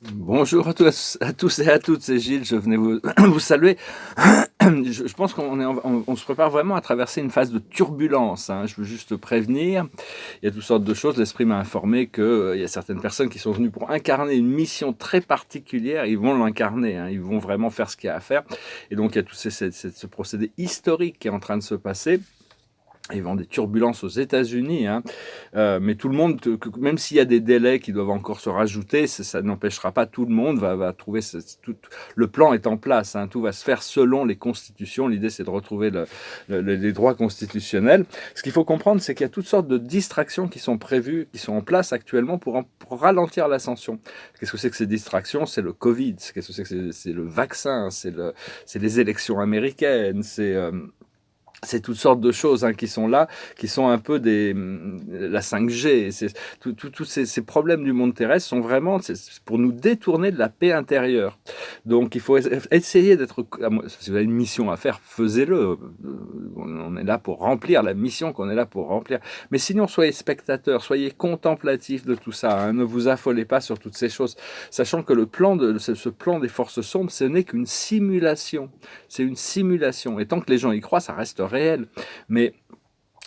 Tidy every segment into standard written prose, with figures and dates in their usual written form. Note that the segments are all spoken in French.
Bonjour à tous et à toutes, c'est Gilles, je venais vous, vous saluer. Je pense qu'on se prépare vraiment à traverser une phase de turbulence, hein. Je veux juste prévenir, il y a toutes sortes de choses. L'esprit m'a informé qu'il y a certaines personnes qui sont venues pour incarner une mission très particulière, ils vont l'incarner, hein. Ils vont vraiment faire ce qu'il y a à faire. Et donc il y a tout ce procédé historique qui est en train de se passer. Ils vont des turbulences aux États-Unis, hein. Mais tout le monde, même s'il y a des délais qui doivent encore se rajouter, ça n'empêchera pas, tout le monde va trouver, le plan est en place, hein. Tout va se faire selon les constitutions. L'idée, c'est de retrouver les droits constitutionnels. Ce qu'il faut comprendre, c'est qu'il y a toutes sortes de distractions qui sont prévues, qui sont en place actuellement pour ralentir l'ascension. Qu'est-ce que c'est que ces distractions? C'est le Covid. Qu'est-ce que c'est le vaccin? C'est les élections américaines. C'est toutes sortes de choses, hein, qui sont là, qui sont un peu la 5G. Tous ces problèmes du monde terrestre sont vraiment pour nous détourner de la paix intérieure. Donc il faut essayer d'être... Si vous avez une mission à faire, faisez-le. On est là pour remplir la mission qu'on est là pour remplir. Mais sinon, soyez spectateurs, soyez contemplatifs de tout ça, hein. Ne vous affolez pas sur toutes ces choses. Sachant que ce plan des forces sombres, ce n'est qu'une simulation. C'est une simulation. Et tant que les gens y croient, ça reste réel. Mais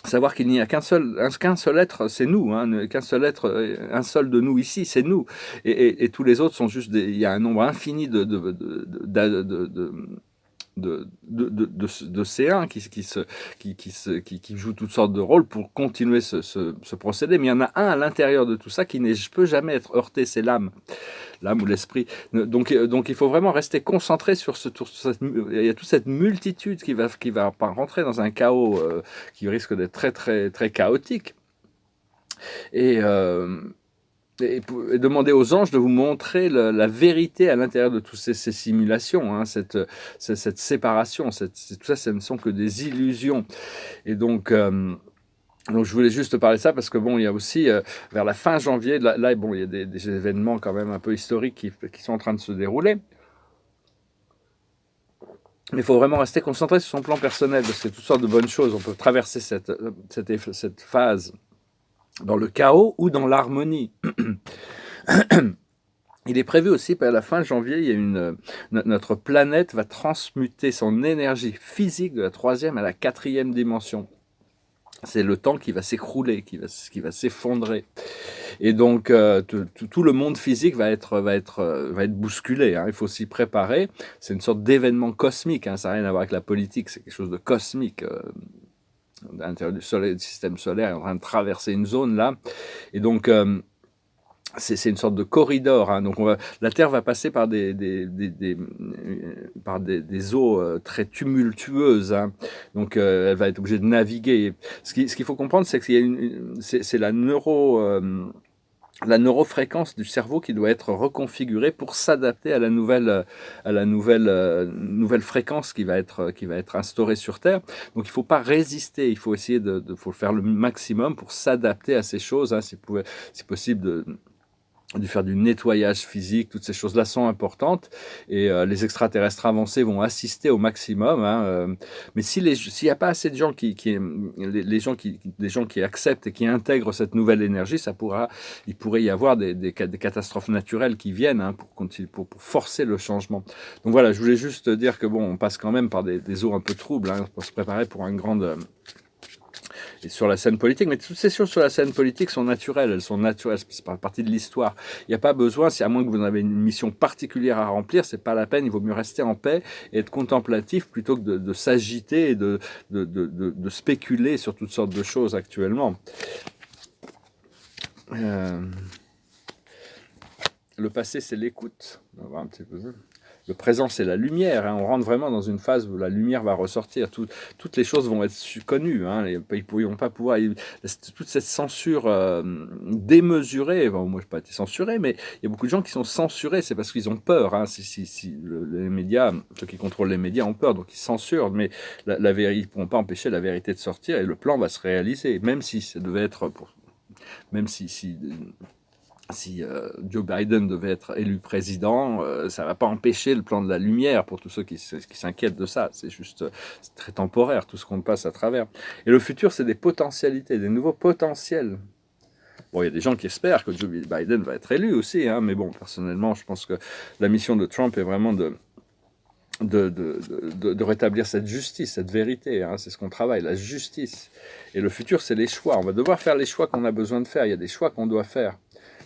savoir qu'il n'y a qu'un seul être, c'est nous, hein, qu'un seul être, un seul de nous ici, c'est nous. Et tous les autres sont juste il y a un nombre infini d'océans qui jouent toutes sortes de rôles pour continuer ce procédé. Mais il y en a un à l'intérieur de tout ça qui ne peut jamais être heurté, c'est l'âme ou l'esprit. Donc il faut vraiment rester concentré sur il y a toute cette multitude qui va rentrer dans un chaos qui risque d'être très très très chaotique. Et, euh, et demander aux anges de vous montrer la vérité à l'intérieur de toutes ces simulations, hein, cette séparation, tout ça, ce ne sont que des illusions. Et donc je voulais juste parler de ça parce que bon, il y a aussi vers la fin janvier, là bon, il y a des événements quand même un peu historiques qui sont en train de se dérouler. Mais il faut vraiment rester concentré sur son plan personnel parce qu'il y a toutes sortes de bonnes choses. On peut traverser cette phase dans le chaos ou dans l'harmonie. Il est prévu aussi qu'à la fin janvier, notre planète va transmuter son énergie physique de la 3e à la 4e dimension. C'est le temps qui va s'écrouler, qui va s'effondrer. Et donc, tout le monde physique va être bousculé, hein. Il faut s'y préparer. C'est une sorte d'événement cosmique, hein. Ça n'a rien à voir avec la politique, c'est quelque chose de cosmique. À l'intérieur du système solaire est en train de traverser une zone là. Et donc, c'est une sorte de corridor, hein. Donc la Terre va passer par des eaux très tumultueuses, hein. Donc elle va être obligée de naviguer. Ce qu'il faut comprendre, c'est qu'il y a c'est la neurofréquence du cerveau qui doit être reconfigurée pour s'adapter à nouvelle fréquence qui va être instaurée sur Terre. Donc il ne faut pas résister, il faut essayer faut faire le maximum pour s'adapter à ces choses, hein. Si possible de faire du nettoyage physique, toutes ces choses-là sont importantes et les extraterrestres avancés vont assister au maximum, hein, mais s'il n'y a pas assez de gens les gens qui acceptent et qui intègrent cette nouvelle énergie, il pourrait y avoir des catastrophes naturelles qui viennent, hein, pour forcer le changement. Donc voilà, je voulais juste dire que bon, on passe quand même par des eaux un peu troubles, hein, pour se préparer pour un grand et sur la scène politique, mais toutes ces choses sur la scène politique sont naturelles, c'est partie de l'histoire. Il n'y a pas besoin, à moins que vous avez une mission particulière à remplir, c'est pas la peine, il vaut mieux rester en paix et être contemplatif plutôt que de s'agiter et de spéculer sur toutes sortes de choses actuellement. Euh, le passé, c'est l'écoute. On va voir un petit peu ça. Le présent, c'est la lumière, hein. On rentre vraiment dans une phase où la lumière va ressortir. Toutes les choses vont être connues, hein. Ils ne pourront pas pouvoir... Toute cette censure démesurée... Bon, moi, je n'ai pas été censuré, mais il y a beaucoup de gens qui sont censurés. C'est parce qu'ils ont peur, hein. Les médias, ceux qui contrôlent les médias ont peur, donc ils censurent. Mais ils ne pourront pas empêcher la vérité de sortir et le plan va se réaliser. Même si ça devait être... Même si Joe Biden devait être élu président, ça ne va pas empêcher le plan de la lumière pour tous ceux qui s'inquiètent de ça. C'est très temporaire, tout ce qu'on passe à travers. Et le futur, c'est des potentialités, des nouveaux potentiels. Bon, il y a des gens qui espèrent que Joe Biden va être élu aussi, hein, mais bon, personnellement, je pense que la mission de Trump est vraiment de rétablir cette justice, cette vérité, hein, c'est ce qu'on travaille, la justice. Et le futur, c'est les choix. On va devoir faire les choix qu'on a besoin de faire. Il y a des choix qu'on doit faire.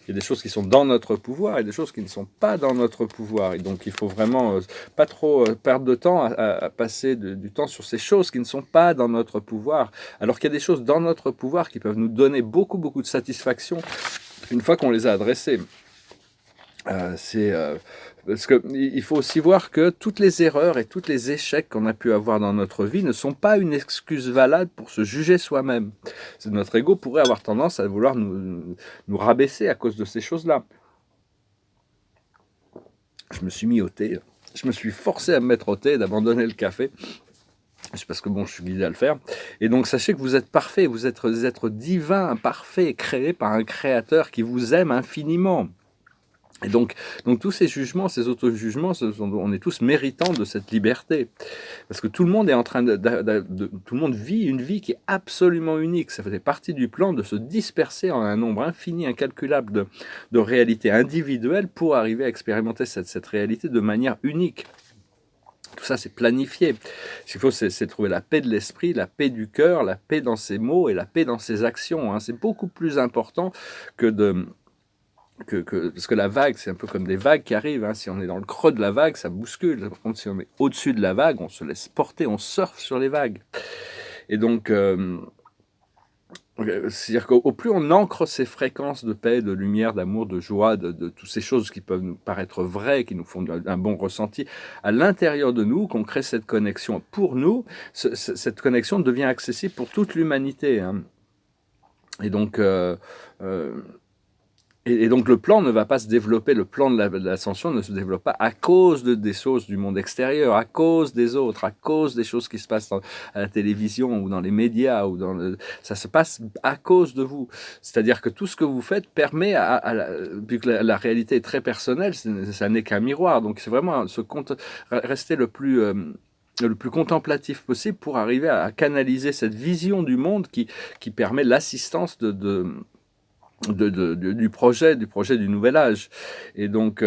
Il y a des choses qui sont dans notre pouvoir et des choses qui ne sont pas dans notre pouvoir. Et donc, il faut vraiment pas trop perdre de temps à passer du temps sur ces choses qui ne sont pas dans notre pouvoir. Alors qu'il y a des choses dans notre pouvoir qui peuvent nous donner beaucoup, beaucoup de satisfaction une fois qu'on les a adressées. Parce qu'il faut aussi voir que toutes les erreurs et tous les échecs qu'on a pu avoir dans notre vie ne sont pas une excuse valable pour se juger soi-même. Notre ego pourrait avoir tendance à vouloir nous rabaisser à cause de ces choses-là. Je me suis mis au thé. Je me suis forcé à me mettre au thé, d'abandonner le café. C'est parce que bon, je suis guidé à le faire. Et donc, sachez que vous êtes parfait, vous êtes des êtres divins, parfaits, créés par un créateur qui vous aime infiniment. Et donc tous ces jugements, ces auto-jugements, on est tous méritants de cette liberté. Parce que tout le monde est en train tout le monde vit une vie qui est absolument unique. Ça faisait partie du plan de se disperser en un nombre infini, incalculable de réalités individuelles pour arriver à expérimenter cette réalité de manière unique. Tout ça, c'est planifié. Ce qu'il faut, c'est trouver la paix de l'esprit, la paix du cœur, la paix dans ses mots et la paix dans ses actions, hein. C'est beaucoup plus important parce que la vague, c'est un peu comme des vagues qui arrivent, hein. Si on est dans le creux de la vague, ça bouscule. Par contre, si on est au-dessus de la vague, on se laisse porter, on surfe sur les vagues. Et donc, c'est-à-dire qu'au plus on ancre ces fréquences de paix, de lumière, d'amour, de joie, de toutes ces choses qui peuvent nous paraître vraies, qui nous font un bon ressenti, à l'intérieur de nous, qu'on crée cette connexion pour nous, cette connexion devient accessible pour toute l'humanité, hein. Et donc... Et donc le plan ne va pas se développer, le plan de l'ascension ne se développe pas à cause des choses du monde extérieur, à cause des autres, à cause des choses qui se passent à la télévision ou dans les médias, ça se passe à cause de vous. C'est-à-dire que tout ce que vous faites permet, vu que la réalité est très personnelle, ça n'est qu'un miroir, donc c'est vraiment rester le plus contemplatif possible pour arriver à canaliser cette vision du monde qui permet l'assistance du projet du nouvel âge. Et donc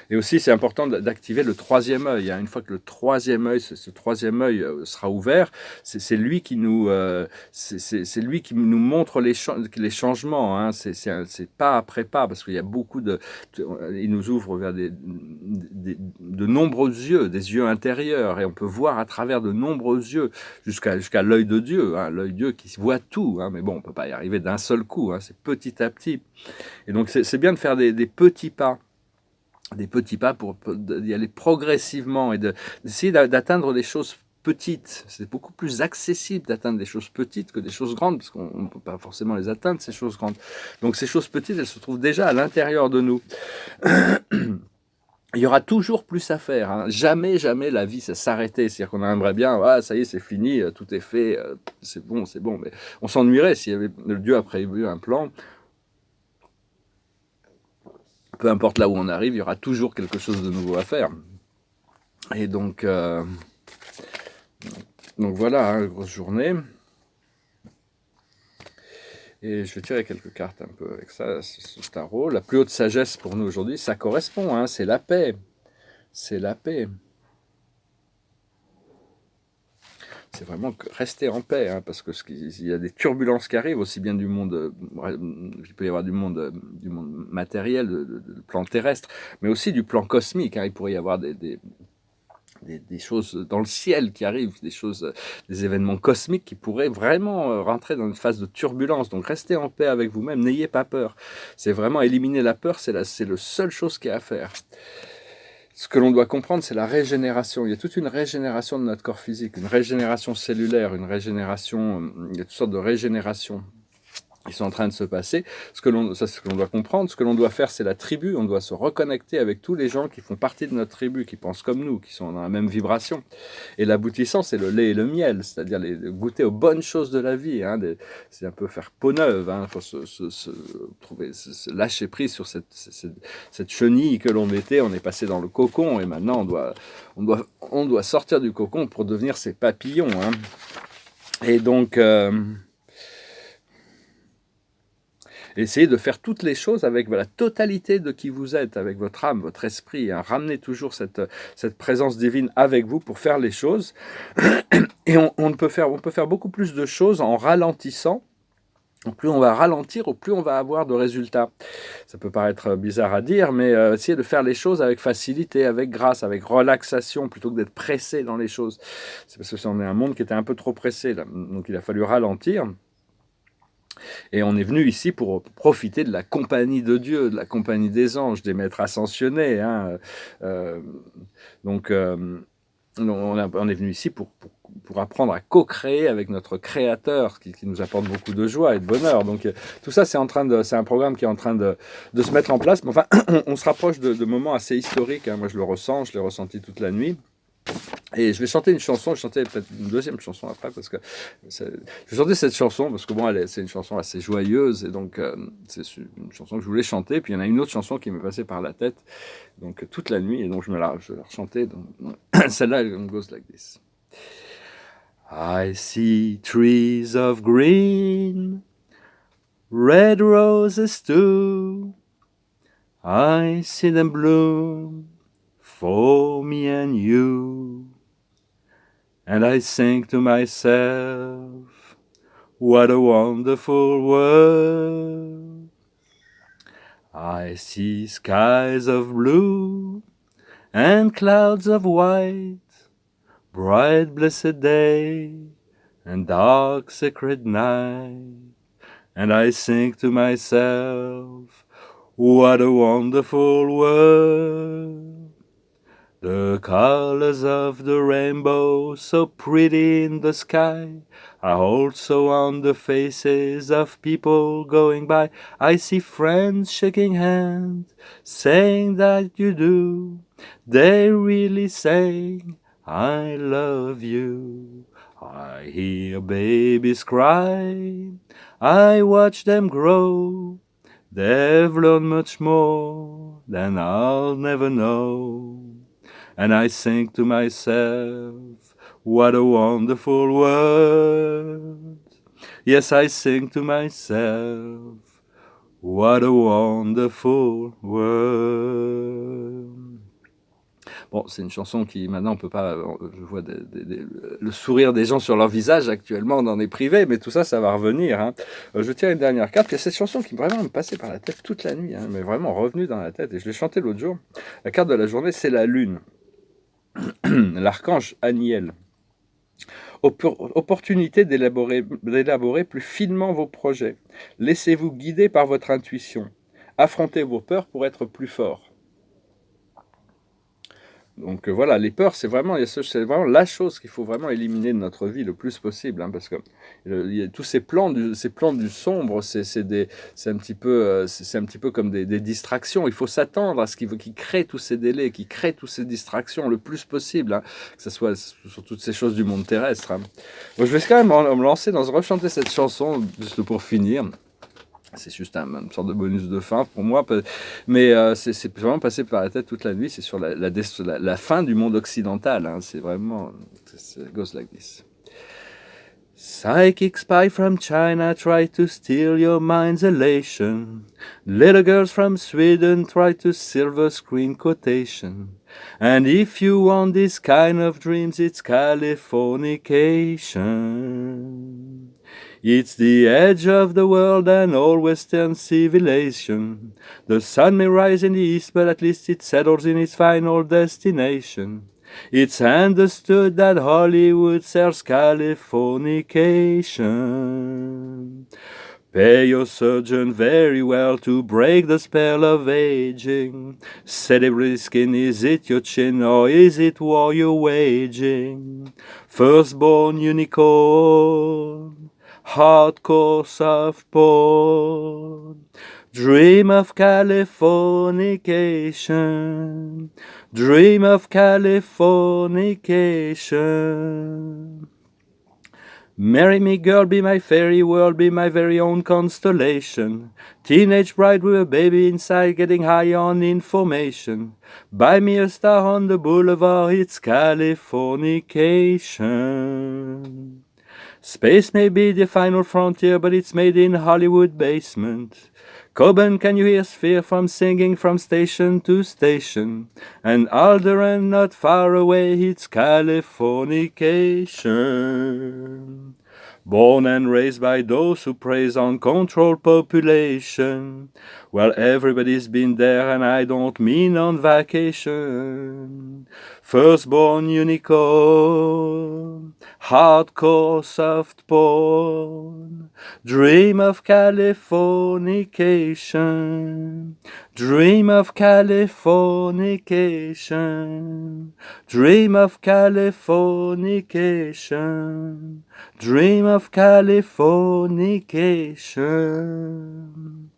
et aussi, c'est important d'activer le troisième œil, hein. Une fois que le troisième œil, ce troisième œil sera ouvert, c'est lui qui nous montre les changements, hein. C'est pas après pas, parce qu'il y a beaucoup il nous ouvre vers de nombreux yeux, des yeux intérieurs, et on peut voir à travers de nombreux yeux jusqu'à l'œil de Dieu, hein, l'œil de Dieu qui voit tout, hein. Mais bon, on peut pas y arriver d'un seul coup, hein, c'est petit à petit. Et donc c'est bien de faire des petits pas. Des petits pas pour y aller progressivement et d'essayer d'atteindre des choses petites. C'est beaucoup plus accessible d'atteindre des choses petites que des choses grandes, parce qu'on ne peut pas forcément les atteindre, ces choses grandes. Donc ces choses petites, elles se trouvent déjà à l'intérieur de nous. Il y aura toujours plus à faire, hein. Jamais la vie, ça s'arrêtait. C'est-à-dire qu'on aimerait bien, ah, ça y est, c'est fini, tout est fait, c'est bon. Mais on s'ennuierait si Dieu a prévu un plan. Peu importe là où on arrive, il y aura toujours quelque chose de nouveau à faire. Et donc voilà, hein, grosse journée. Et je vais tirer quelques cartes un peu avec ça, ce tarot. La plus haute sagesse pour nous aujourd'hui, ça correspond, hein, c'est la paix. C'est la paix. C'est vraiment rester en paix, hein, parce qu'il y a des turbulences qui arrivent, aussi bien du monde, il peut y avoir du monde matériel, du plan terrestre, mais aussi du plan cosmique, hein. Il pourrait y avoir des choses dans le ciel qui arrivent, des événements cosmiques qui pourraient vraiment rentrer dans une phase de turbulence. Donc restez en paix avec vous-même, n'ayez pas peur. C'est vraiment éliminer la peur, c'est la seule chose qu'il y a à faire. Ce que l'on doit comprendre, c'est la régénération. Il y a toute une régénération de notre corps physique, une régénération cellulaire, il y a toutes sortes de régénérations qui sont en train de se passer. C'est ce que l'on doit comprendre. Ce que l'on doit faire, c'est la tribu. On doit se reconnecter avec tous les gens qui font partie de notre tribu, qui pensent comme nous, qui sont dans la même vibration. Et l'aboutissant, c'est le lait et le miel, c'est-à-dire goûter aux bonnes choses de la vie, hein. C'est un peu faire peau neuve, hein. Il faut se lâcher prise sur cette chenille que l'on était. On est passé dans le cocon et maintenant on doit sortir du cocon pour devenir ces papillons, hein. Et donc, essayez de faire toutes les choses avec la totalité de qui vous êtes, avec votre âme, votre esprit. Hein. Ramenez toujours cette présence divine avec vous pour faire les choses. Et on peut faire beaucoup plus de choses en ralentissant. Plus on va ralentir, plus on va avoir de résultats. Ça peut paraître bizarre à dire, mais essayez de faire les choses avec facilité, avec grâce, avec relaxation, plutôt que d'être pressé dans les choses. C'est parce que on est un monde qui était un peu trop pressé, là. Donc il a fallu ralentir. Et on est venu ici pour profiter de la compagnie de Dieu, de la compagnie des anges, des maîtres ascensionnés. Hein. Donc on est venu ici pour apprendre à co-créer avec notre Créateur, qui nous apporte beaucoup de joie et de bonheur. Donc tout ça, c'est un programme qui est en train de se mettre en place. Mais enfin, on se rapproche de moments assez historiques. Hein. Moi, je le ressens, je l'ai ressenti toute la nuit. Et je vais chanter une chanson, je vais chanter peut-être une deuxième chanson après, parce que je vais chanter cette chanson, parce que bon, c'est une chanson assez joyeuse, et donc c'est une chanson que je voulais chanter, puis il y en a une autre chanson qui m'est passée par la tête, donc toute la nuit, et donc je vais la rechanter. Celle-là, elle goes like this. I see trees of green, red roses too, I see them bloom for me and you. And I think to myself, what a wonderful world. I see skies of blue and clouds of white, bright blessed day and dark sacred night. And I think to myself, what a wonderful world. The colors of the rainbow, so pretty in the sky, are also on the faces of people going by. I see friends shaking hands, saying that you do. They really saying, I love you. I hear babies cry, I watch them grow. They've learned much more than I'll never know. And I think to myself, what a wonderful world. Yes, I think to myself, what a wonderful world. Bon, c'est une chanson qui, maintenant, on peut pas... Je vois le sourire des gens sur leur visage actuellement dans des privés, mais tout ça, ça va revenir. Hein. Je tiens une dernière carte. Il y a cette chanson qui vraiment me passait par la tête toute la nuit, hein, mais vraiment revenue dans la tête. Et je l'ai chantée l'autre jour. La carte de la journée, c'est la lune. L'archange Aniel. Opportunité d'élaborer plus finement vos projets. Laissez-vous guider par votre intuition. Affrontez vos peurs pour être plus fort. Donc voilà, les peurs, c'est vraiment la chose qu'il faut vraiment éliminer de notre vie le plus possible, hein, parce que tous ces plans du sombre, c'est un petit peu comme des distractions. Il faut s'attendre à ce qui crée tous ces délais, qui crée toutes ces distractions le plus possible, hein, que ce soit sur toutes ces choses du monde terrestre. Hein. Bon, je vais quand même me lancer rechanter cette chanson, juste pour finir. C'est juste une sorte de bonus de fin pour moi, mais c'est vraiment passé par la tête toute la nuit. C'est sur la fin du monde occidental. Hein. C'est vraiment, it goes like this. Psychic spy from China try to steal your mind's elation. Little girls from Sweden try to silver screen quotation. And if you want this kind of dreams, it's Californication. It's the edge of the world and all Western civilization. The sun may rise in the east, but at least it settles in its final destination. It's understood that Hollywood sells Californication. Pay your surgeon very well to break the spell of aging. Celebrity skin, is it your chin or is it war you're waging? Firstborn unicorn, hardcore soft porn. Dream of Californication. Dream of Californication. Marry me, girl, be my fairy world, be my very own constellation. Teenage bride with a baby inside, getting high on information. Buy me a star on the boulevard, it's Californication. Space may be the final frontier, but it's made in Hollywood basement. Coben, can you hear Sphere from singing from station to station? And Alderaan not far away, it's Californication. Born and raised by those who praise uncontrolled population. Well, everybody's been there, and I don't mean on vacation. Firstborn unicorn, hardcore soft porn. Dream of Californication. Dream of Californication. Dream of Californication. Dream of Californication.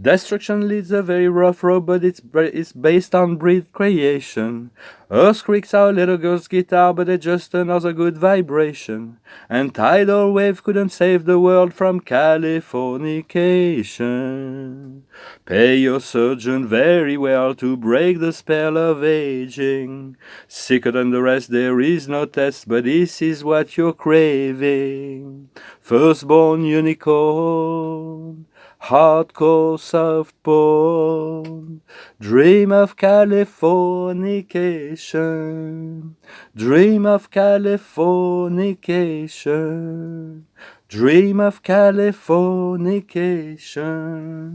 Destruction leads a very rough road, but it's based on breed creation. Earthquakes our little girl's guitar, but they're just another good vibration. And tidal wave couldn't save the world from Californication. Pay your surgeon very well to break the spell of aging. Sicker than the rest, there is no test, but this is what you're craving. Firstborn unicorn, hardcore soft porn. Dream of Californication. Dream of Californication. Dream of Californication.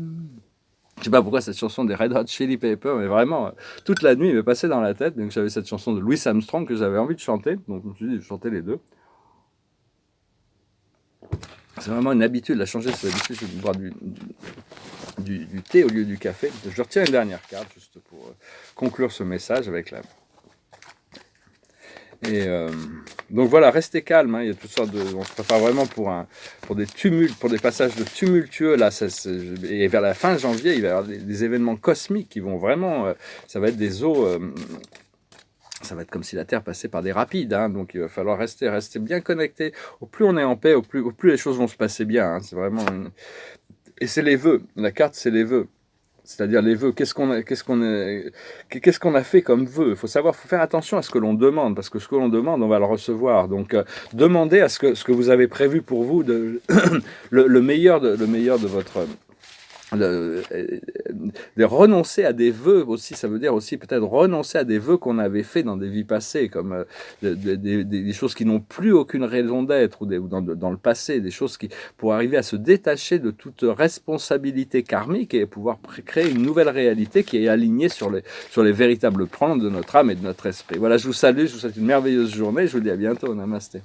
Je sais pas pourquoi cette chanson des Red Hot Chili Peppers, mais vraiment, toute la nuit, il m'est passé dans la tête. Donc j'avais cette chanson de Louis Armstrong que j'avais envie de chanter. Donc je me suis dit, je chantais les deux. C'est vraiment une habitude, à changer, c'est l'habitude de boire du thé au lieu du café. Je retire une dernière carte, juste pour conclure ce message avec la... Et donc voilà, restez calme, hein, il y a toutes sortes de... On se prépare vraiment pour des tumultes, pour des passages de tumultueux, là, et vers la fin janvier, il va y avoir des événements cosmiques qui vont vraiment... ça va être des eaux... ça va être comme si la Terre passait par des rapides, hein, donc il va falloir rester bien connecté. Au plus on est en paix, au plus les choses vont se passer bien. Hein, c'est vraiment et c'est les vœux. La carte, c'est les vœux. C'est-à-dire les vœux. Qu'est-ce qu'on a fait comme vœux? Il faut faire attention à ce que l'on demande, parce que ce que l'on demande, on va le recevoir. Donc demandez à ce que vous avez prévu pour vous le meilleur de votre... de renoncer à des vœux aussi, ça veut dire aussi peut-être renoncer à des vœux qu'on avait fait dans des vies passées, comme des choses qui n'ont plus aucune raison d'être, ou dans le passé, des choses pour arriver à se détacher de toute responsabilité karmique et pouvoir créer une nouvelle réalité qui est alignée sur les véritables plans de notre âme et de notre esprit. Voilà, je vous salue, je vous souhaite une merveilleuse journée, je vous dis à bientôt, namasté.